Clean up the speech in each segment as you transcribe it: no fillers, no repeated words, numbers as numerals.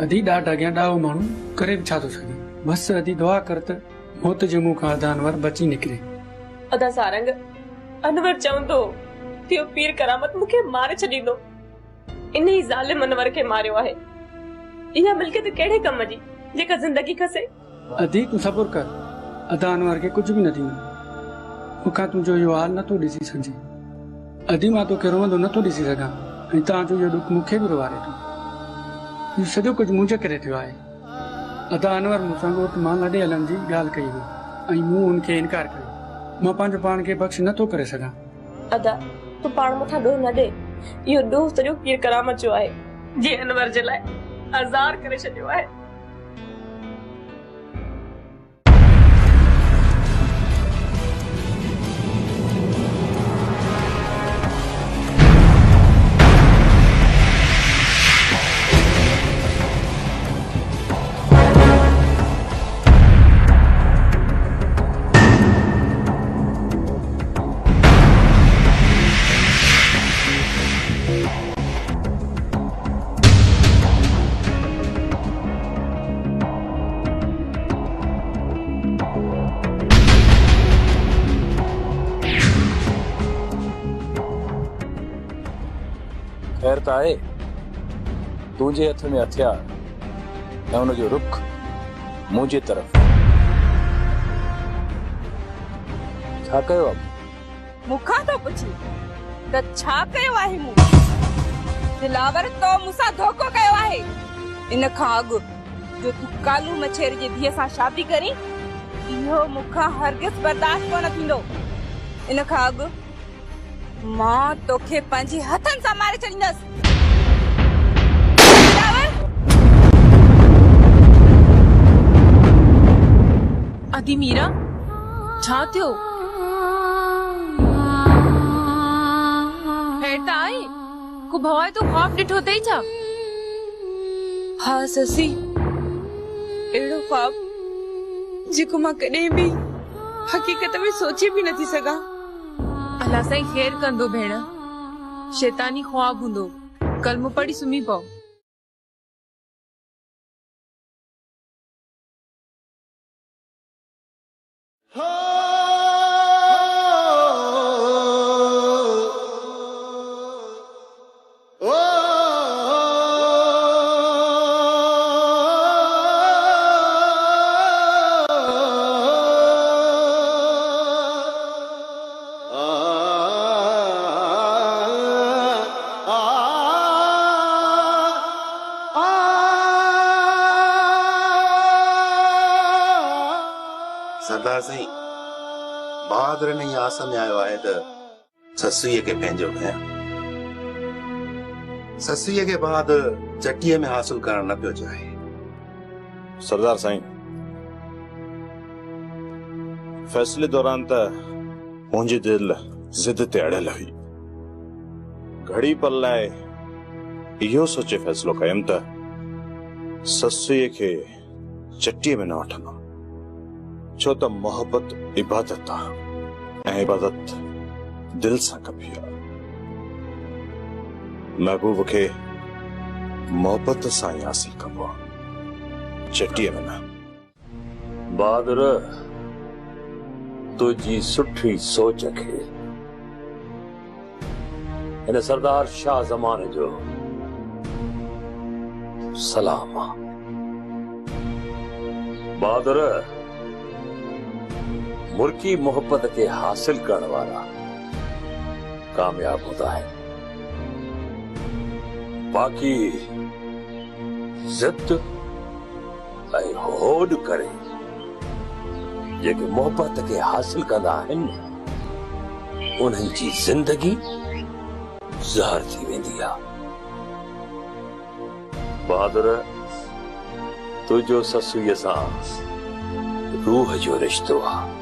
अधी डाट अॻियां ॾाहो माण्हू करे बि छा थो सघे। बस अधी दुआ कर त मौत जे मुंहुं खां अदा अनवर बची निकिरे। अदा सारंग अनवर चवंदो थियो पीर करामत मूंखे मारे छॾींदो। इन ई ज़ालिम अनवर खे मारियो आहे। इहा मिल्कियत कहिड़े कम जी जेका ज़िंदगी खसे। अधी तूं सबुर कर, अदा अनवर खे कुझु बि न थींदो। मूंखां तुंहिंजो इहो हाल नथो ॾिसी सघिजे। अधी मां तोखे रोअंदो नथो ॾिसी सघां ऐं तव्हांजो इहो ॾुख मूंखे बि रोआरे थो। इहो सॼो कुझु मुंहिंजे करे थियो आहे। अदा अनवर मूंसां ॻोठ मां लॾे हलण जी ॻाल्हि कई हुई ऐं मूं हुनखे इनकार कयो। मां पंहिंजो पाण खे बख़्श नथो करे सघां। अदा तूं पाण मथां ॾोह न ॾे। इहो ॾोह सॼो पीर करामत जो आहे जे अनवर जे लाइ आज़ार करे छॾियो आहे। खैर त आहे तुंहिंजे हथ में हथियार ऐं हुनजो रुख मुंहिंजे तरफ़। छा कयो आहे? मूंखां थो पुछी त छा कयो आहे मूं? दिलावर तो मूंसां धोखो कयो आहे। इन खां अॻु जो तूं कालू मछेर जे धीअ सां शादी करी, इहो मूंखां हरगिज़ बर्दाश्त कोन थींदो। इन खां अॻु मां तोखे पंहिंजे हथनि सां मारे छॾींदसि। अदी मीरा छा थियो? हेठ आई को भवाए तो ख्वाब ॾिठो अथई छा? हाँ ससी, अहिड़ो ख्वाब जेको मां कॾहिं बि हक़ीक़त में सोचे बि नथी सघां। अल्लाह साईं खैर कंदो भेण। शैतानी ख्वाब हूंदो। कलमो पढ़ी सुम्ही पओ। सरदार साईं, बहादुर ने आस में आयो आहे त ससुईअ खे पंहिंजो कयां। ससुईअ खे बहादुर चटीअ में हासिल करण न पियो चाहे। सरदार साईं, फैसले दौरान त मुंहिंजी दिल जिद ते अड़ियल हुई। घड़ी पल लाइ इहो सोचे फैसलो कयमि त ससुईअ खे चटीअ में न वठंदुमि। छो त मोहब्बत इबादत आहे ऐं इबादत दिल सां कबी आहे। महबूब खे मोहब्बत सां ई हासिल कबो आहे, चटीअ में न। बहादुर, तुझी सुठी सोच खे इन सरदार शाह ज़माने जो सलाम आहे। बहादुर, मुल्की मोहब्बत के हासिल करने वाला कामयाब होता है। बाकी जिद ऐं होड़ करे जेके मोहब्बत के हासिल कंदा आहिनि, उन्हनि जी जिंदगी ज़हर थी वेंदी आहे। बहादुर, तुझो ससुईअ सां रूह जो रिश्तो आहे,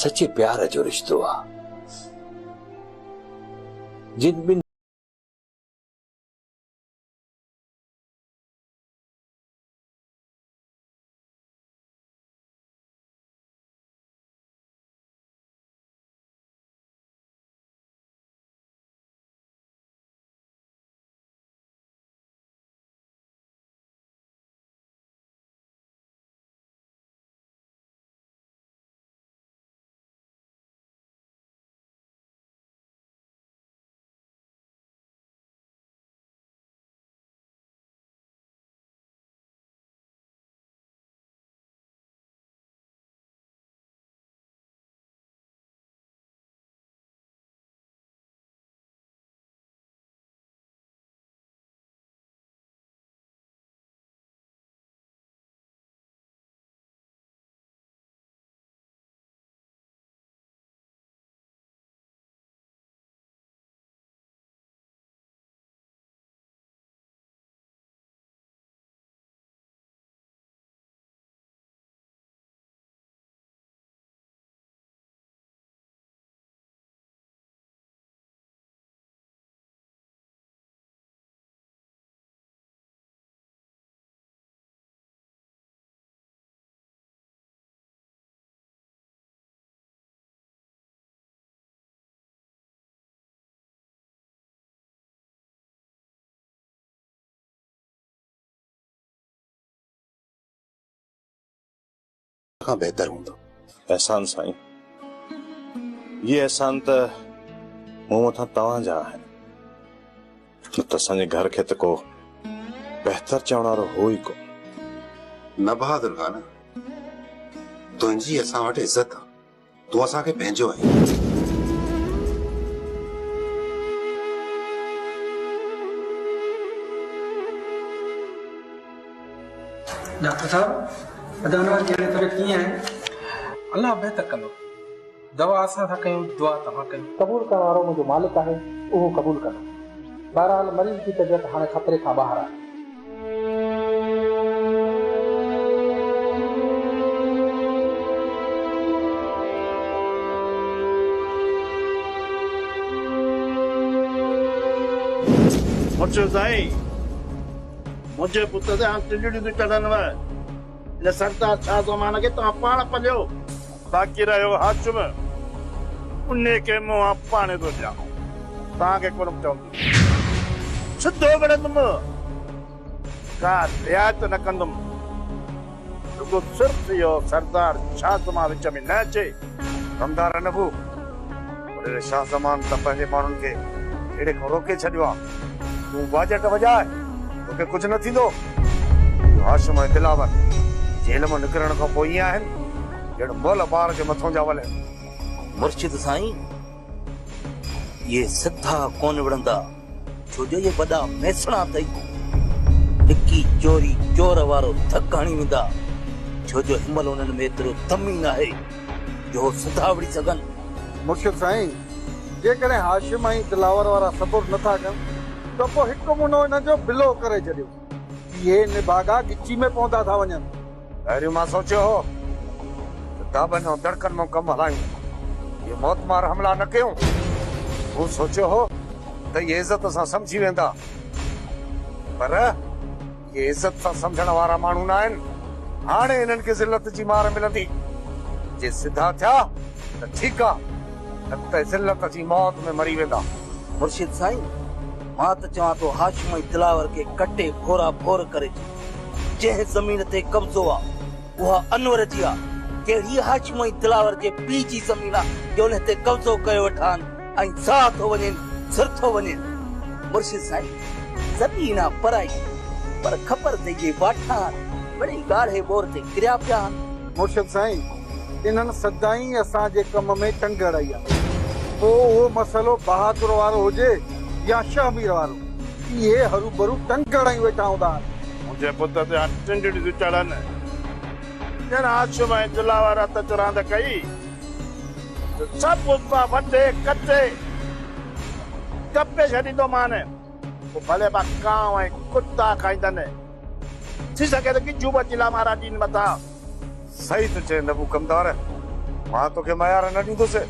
सच्चे प्यार जो रिश्तो आहे। जिन बिन खां बहितर हूंदो। एहसान साईं, ये एहसान त मूं मथां तव्हांजा आहिनि, न त असांजे घर खे त को बहितर चवण वारो हो ई को। न बहादुर खान, तुंहिंजी असां वटि इज़त आहे, तूं असांखे पंहिंजो आहीं। डॉक्टर साहब, अदानवार की तबियत कीअं आहे? अल्लाह बेहतर कंदो। दवा असां था कयूं, दुआ तव्हां कयूं। क़बूल करण वारो मुंहिंजो मालिक आहे, उहो क़बूल कंदो। बहरहाल मरीज़ जी तबियत हाणे ख़तरे खां ॿाहिरि आहे। मुझे पुत्र से हम टिंडी दी चढ़न में ले सरदार छा ज़माना के तो पाण पलियो बाकी रहो हाचम उन्ने के मुंह पाने दो जा ता के कोन चवंदो सिद्धो बणंदम का रियायत न कंदम तो सिर्फ यो सरदार छा ज़मा विच में न अचे रमदार न बु और शाह ज़मान त पंहिंजे माण्हुनि खे एड़े को रोके छॾियो तू बाजट वजाए तोखे कुछ न थींदो। हाशिम ऐं दिलावर जेल में निकरण खां पोइ ईअं आहिनि ॼण मोल ॿार जे मथां जा वले। मुर्शिद साईं, ये सिधा कोन विढ़ंदा, छो जो ये वॾा मैसणा अथई। टिकी चोरी चोर वारो थक हणी वेंदा, छो जो हिमल उन्हनि में एतिरो दमी न आहे जो सिधा विढ़ी सघनि। मुर्शिद साईं, जेकॾहिं हाशिम ऐं दिलावर वारा सबूर नथा कनि तो पोइ हिकु मुनो हिन जो बिलो करे छॾियो। ये निभागा गिची में पहुंदा था वञनि। पहिरियों मां सोचियो हो त दाबन ऐं दड़कनि मां कमु हलायूं, ये मौतमार हमला न कयूं। हू सोचियो हो त ये इज़त सां समझी वेंदा, पर ये इज़त सां समझण वारा माण्हू न आहिनि। हाणे हिननि खे ज़िलत जी मार मिलंदी। जे सिधा थिया त ठीकु आहे, न त ज़िलत जी मौत में मरी वेंदा। मुर्शिद साईं, मां त चवां थो हाशिम ऐं दिलावर खे कटे फोरा फोर करे जंहिं ज़मीन ते कब्ज़ो आहे उहा अनवर जी आहे। कहिड़ी हाशिम ऐं दिलावर जे पीउ जी ज़मीन आहे जो उन ते कब्ज़ो कयो वठान ऐं साह थो वञे सिर थो वञे। मुर्शिद साईं, ज़मीन आहे पराई, पर ख़बर ते जे वाठा वॾे ॻाढ़े बोर ते किरिया पिया आहिनि। मुर्शिद साईं, इन्हनि सदाई असांजे कम में टंग हड़ाई आहे। पोइ उहो मसइलो बहादुर वारो हुजे या शहबीर वारो, ये हरू भरू टंग हड़ाई वेठा हूंदा आहिनि। मुंहिंजे पुट ते टिंडी दी चढ़नि ॼण हाशिम ऐं दिलावर हथ चुरांद कई त सभु वॾे कटे कपे छॾींदो माने। पोइ भले बा कांव ऐं कुता खाईंदनि, थी सघे त गिजू बि चिला मारा ॾीन मथां। सही त चए नबू कमदार, मां तोखे मयार न ॾींदुसि,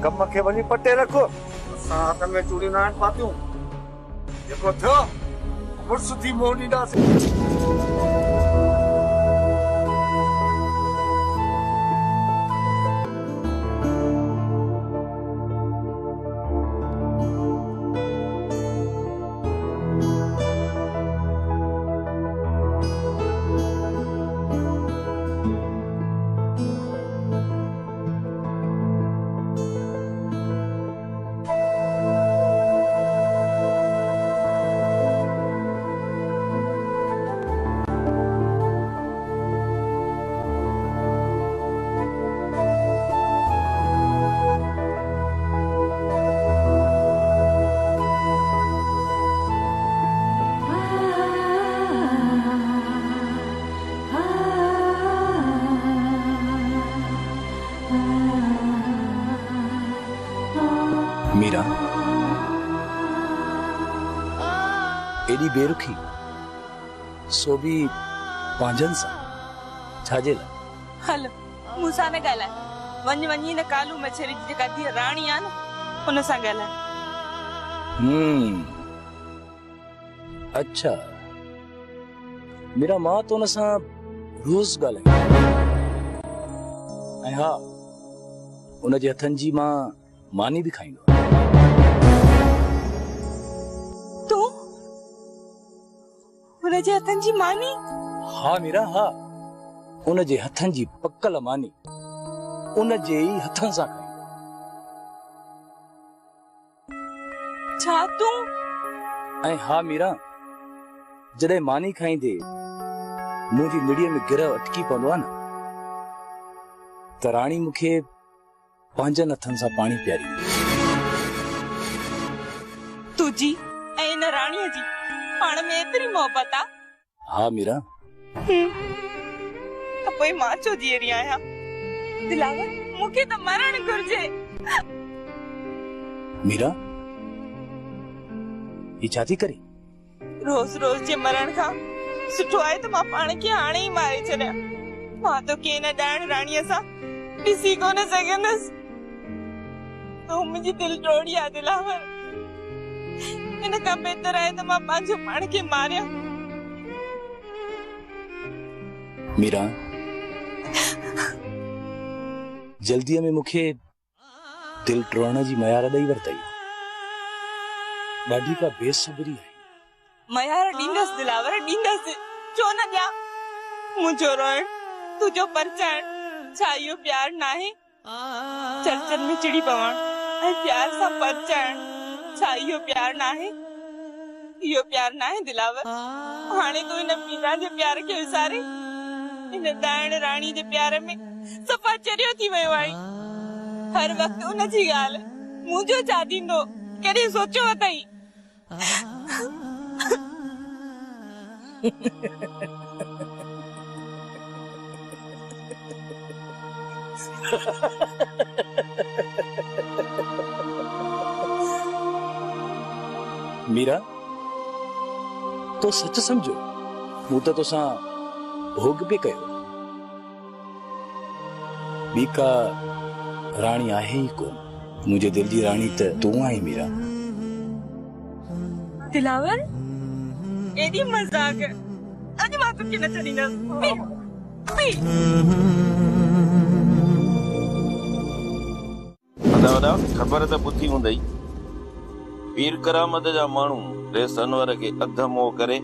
कम खे वञी पटे रख। असां हथनि में चूड़ियूं न आहिनि पातियूं, जेको थियो मुड़ुस थी मोह ॾींदासीं। मीरा, एडी बेरुखी सो भी पांजन सा छाजे ला हल मूंसां न ॻाल्हाए, वञी न कालू मछरी जी जेका धीअ राणी आहे न उन सां ॻाल्हाए। अच्छा, मेरा मां तो उन सां रोज़ ॻाल्हाए ऐं हा उन जे हथनि जी मां मानी भी खाईंदो। तू उन जे हथनि जी मानी? हाँ मीरा, हाँ, उन जे हथनि जी पकल मानी उन जे ई हथनि सां खाई। छा तूं? ऐं हा मीरा, जॾहिं मानी खाईंदे मुंहिंजी निड़ीअ में गिरह अटकी पवंदो आहे न, त राणी मूंखे पंहिंजनि हथनि सां पाणी पीआरींदी। तुझी ऐं इन राणीअ जी पाण में एतिरी मोहबत आहे? हा मीरा। त पोइ मां छो जीअरी आहियां? दिलावर, मूंखे त मरण घुर्जे। मीरा, ही छा थी करे? रोज रोज जे मरण खां सुठो आहे त मां पाण खे हाणे ई मारे छॾियां। मां तो के न ॼाण राणीअ सां ॾिसी कोन सघंदसि। तूं मुंहिंजी दिलि टोड़ी आहे दिलावर। इन खां बहितर आहे त मां पंहिंजो पाण खे मारियां। मीरा, जल्दीअ में मूंखे दिल टोड़ण जी मयार ॾेई वरतई। ॾाढी का बेसब्री आहे। मयार ॾींदसि दिलावर, ॾींदसि, छो न ॾियां? मुंहिंजो रोइण, तुंहिंजो परचाइण, छा इहो प्यार नाहे? चर्चनि में चिड़ी पवण ऐं प्यार सां परचाइण, छा इहो प्यार नाहे? इहो प्यार नाहे दिलावर। हाणे तूं इन मीरा जे प्यार खे विसारे इन दाइण राणी जे प्यार में सफ़ा चरियो थी वियो आई। हर वक्त उन जी ॻाल्हि, मुंहिंजो छा थींदो, कॾहिं सोचियो अथई? मीरा, तो सच समझो, मूं त तोसां भोग पे कयो। ॿी का राणी आहे ई कोन। मुंहिंजे दिल जी राणी त तूं आहीं मीरा। दिलावर, एडी मजाक। अॼु मां तोखे न छॾींदसि। वॾा ख़बर त ॿुधी हूंदई, पीर करामत जा माण्हू रेस अनवर खे अध मोह करे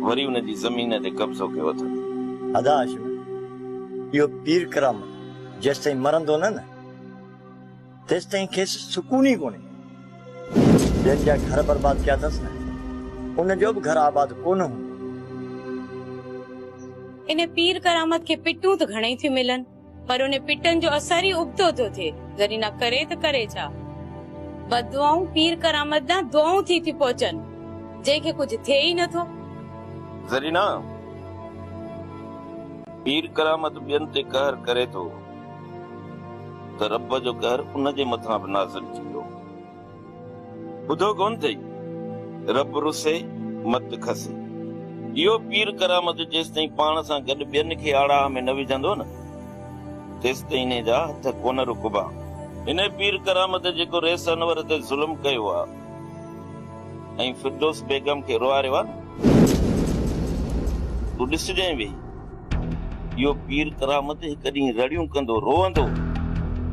वरी उन जी ज़मीन ते कब्ज़ो कयो अथनि। अदा हाशिम, इहो पीर करामत जेसि ताईं मरंदो न तेसि ताईं खेसि सुकून ई कोन्हे। जंहिंजा घर बर्बाद कया अथसि न, उनजो बि घर आबाद कोन हूंदो। इन पीर करामत खे पिटूं त घणेई थियूं मिलनि, पर उन पिटनि जो असर ई उबतो थो थिए। ज़रीना करे त करे छा? बदुआऊं पीर करामत ॾांहुं दुआऊं थी पहुचनि, जंहिंखे कुझु थिए ई नथो। ज़रीना, पीर करामत ॿियनि ते कहर करे थो त रब जो कहर उन जे मथां बि नाज़िल थी वियो। ॿुधो कोन अथई, रब रुसे मत खसे। इहो पीर करामत जेसि ताईं पाण सां गॾु ॿियनि खे आड़ा में न विझंदो न, तेसि ताईं इन जा हथ कोन रुकबा। इन पीर करामत जेको रेस अनवर ते ज़ुल्म कयो आहे ऐं फिरदौस बेगम खे रोआरियो आहे, तूं ॾिसजांइ वेही। इहो पीर करामत हिकु ॾींहुं रड़ियूं कंदो, रोअंदो,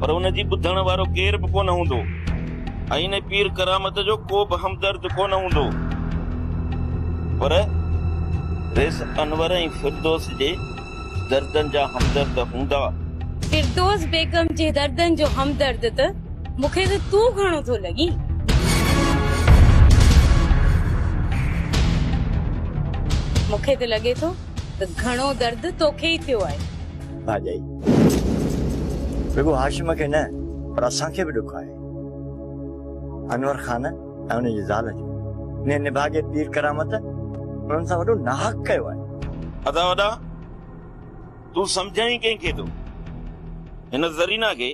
पर उन जी ॿुधण वारो केर बि कोन हूंदो। ऐं इन पीर करामत जो को बि हमदर्द कोन हूंदो। पर रेस अनवर ऐं फिरदौस जे दर्दनि जा हमदर्द हूंदा। फिरदौस बेगम जे दर्दनि जो हमदर्द त मूंखे त तूं घणो थो लॻी। मूंखे त लॻे थो त घणो दर्द तोखे ई थियो आहे। भाॼाई, रुॻो हाशिम खे न, पर असांखे बि ॾुख आहे। अनवर खान ऐं उनजी ज़ाल जो निभागे पीर करामत उन्हनि सां वॾो नाहक कयो आहे। अदा वॾा, तूं सम्झाई कंहिंखे थो? हिन ज़रीना खे,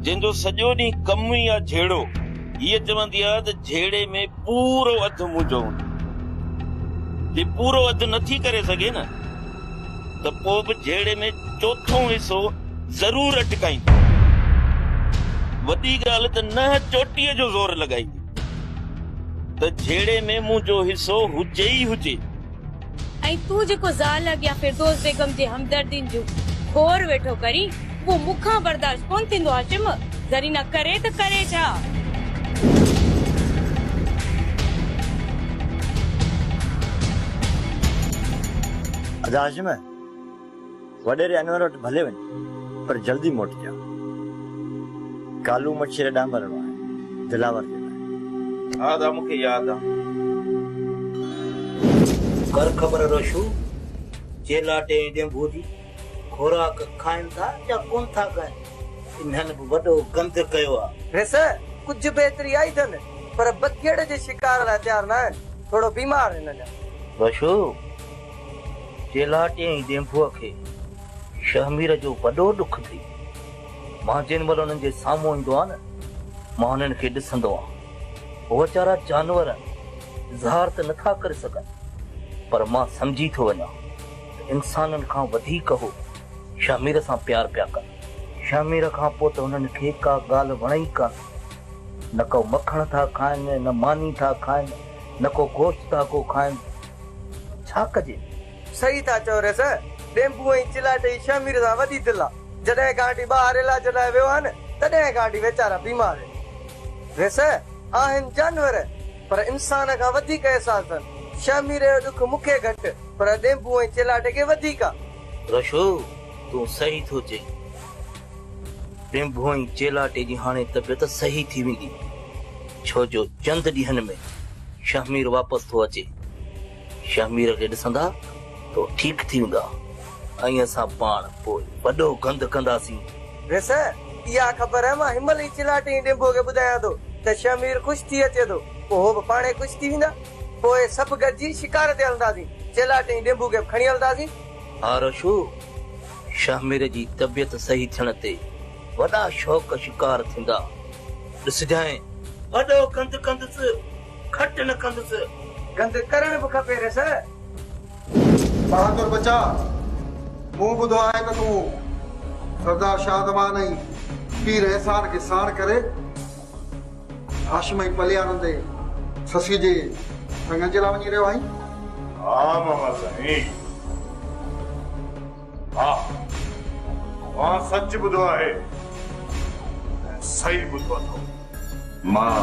जंहिंजो सॼो ॾींहुं कमु ई आहे झेड़ो, हीअ चवंदी आहे त झेड़े में पूरो अधु मुंहिंजो हूंदो। जे पूरो अधु नथी करे सघे न, त पोइ बि झेड़े में चोथों हिसो ज़रूर अटकाईंदी। वॾी ॻाल्हि त न चोटीअ जो ज़ोर लॻाईंदी त झेड़े में मुंहिंजो हिसो हुजे ई हुजे। ऐं तूं जेको ज़ाल अॻियां फिरदौस बेगम जे हमदर्दियुनि जो खोर वेठो करी, वो मूंखां बर्दाश्त कोन थींदो। हाशिम, ज़रीना करे त करे छा? हाशिम वडेरे अनवर वटि भले वञ पर जल्दी मोट जा। कालू मच्छर ॾांहुं वञिणो आहे दिलावर जे लाइ। हा दा मूंखे यादि आहे। कर ख़बर रोशू चेलाटे डेंबू जी खोराक खाइनि था या कोन था खाइनि। इन्हनि बि वॾो गंद कयो आहे। वैसे कुछ बेहतरी आई अथनि पर बखेड़े जे शिकार लाइ तयार न आहिनि। थोरो बीमार आहिनि अञा। रोशू चेलाटे डेंबूअ खे शहमीर जो वॾो दुख थी। मां जिन महिल उन्हनि जे साम्हूं ईंदो आहे न मां उन्हनि खे ॾिसंदो आहियां। उहे वीचारा जानवर इज़हार त नथा करे सघनि पर मां सम्झी थो वञा इंसाननि खां वधीक हो शमीर सां प्यार पिया कनि। शमीर खां पोइ त हुननि खे का ॻाल्हि वणे ई कान। न को मखण था खाइनि न मानी था खाइनि न को गोश्त था को खाइनि। छा कजे? सही था चओ रेस। डेंबू ऐं चिलाटे शमीर सां वॾी दिलि आहे। जॾहिं गांठी ॿाहिरि इलाज लाइ वियो आहे न तॾहिं गांठी वीचारा बीमार आहिनि। वैसे आहिनि जानवर पर इंसान खां वधीक अहसास अथनि। शमीर जो दुख मूंखे घटि पर डेंबू ऐं चिलाटे खे वधीक आहे। रशो तूं सही थो चई। डेंबू ऐं चिलाटे जी हाणे तबियत सही थी वेंदी छो जो चंद ॾींहंनि में शमीर वापसि थो अचे। शमीर खे ॾिसंदा तो ठीकु थी वेंदा ऐं असां पाण पोइ वॾो गंद कंदासीं। वैसे इहा ख़बर आहे मां हिमल ई चिलाटे डेंबू खे ॿुधायां थो त शमीर ख़ुशि थी अचे थो पोइ हो बि पाणे ख़ुशि थी वेंदा। पोइ सभु गॾिजी शिकार ते हलंदासीं। चिलाटे डेंबू खे खणी हलंदासीं। हा रशू शमीर जी तबियत सही थियण ते वॾा शौक़ शिकार थींदा। ॾिसजांइ वॾो गंद कंदुसि खट न कंदुसि। गंद करण बि खपे रेस। बहादुर बचा मूं ॿुधो आहे त तूं सरदार शाहजमान ऐं पीर एहसान खे साण करे हाशिम ऐं पलियारनि ते ससी जे संगनि जे लाइ वञी रहियो आहीं। हा मामा साईं हा मां सच ॿुधो आहे सही ॿुधो अथव। मां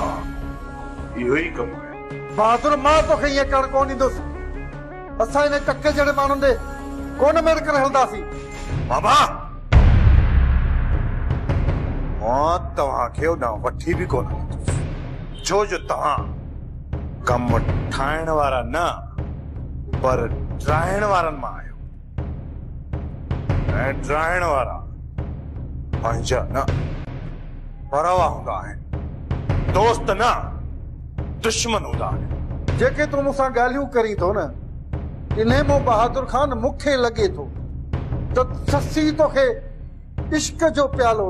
इहो ई कमु कयो। बहादुर मां तोखे ईअं करणु कोन ॾींदुसि। असां हिन टके जहिड़े माण्हुनि ॾे कोन मेड़ करे हलंदासीं। बाबा मां तव्हांखे होॾां वठी बि कोन हलंदुसि छो जो तव्हां कम ठाहिण वारा न पर ड्राइण वारनि मां आहियो ऐं ड्राइण वारा पंहिंजा न परवाह हूंदा आहिनि। दोस्त न दुश्मन हूंदा आहिनि। जेके तूं मूंसां ॻाल्हियूं करी थो न इन्हे मों बहादुर खान मूंखे लॻे थो त ससी तोखे इश्क जो प्यालो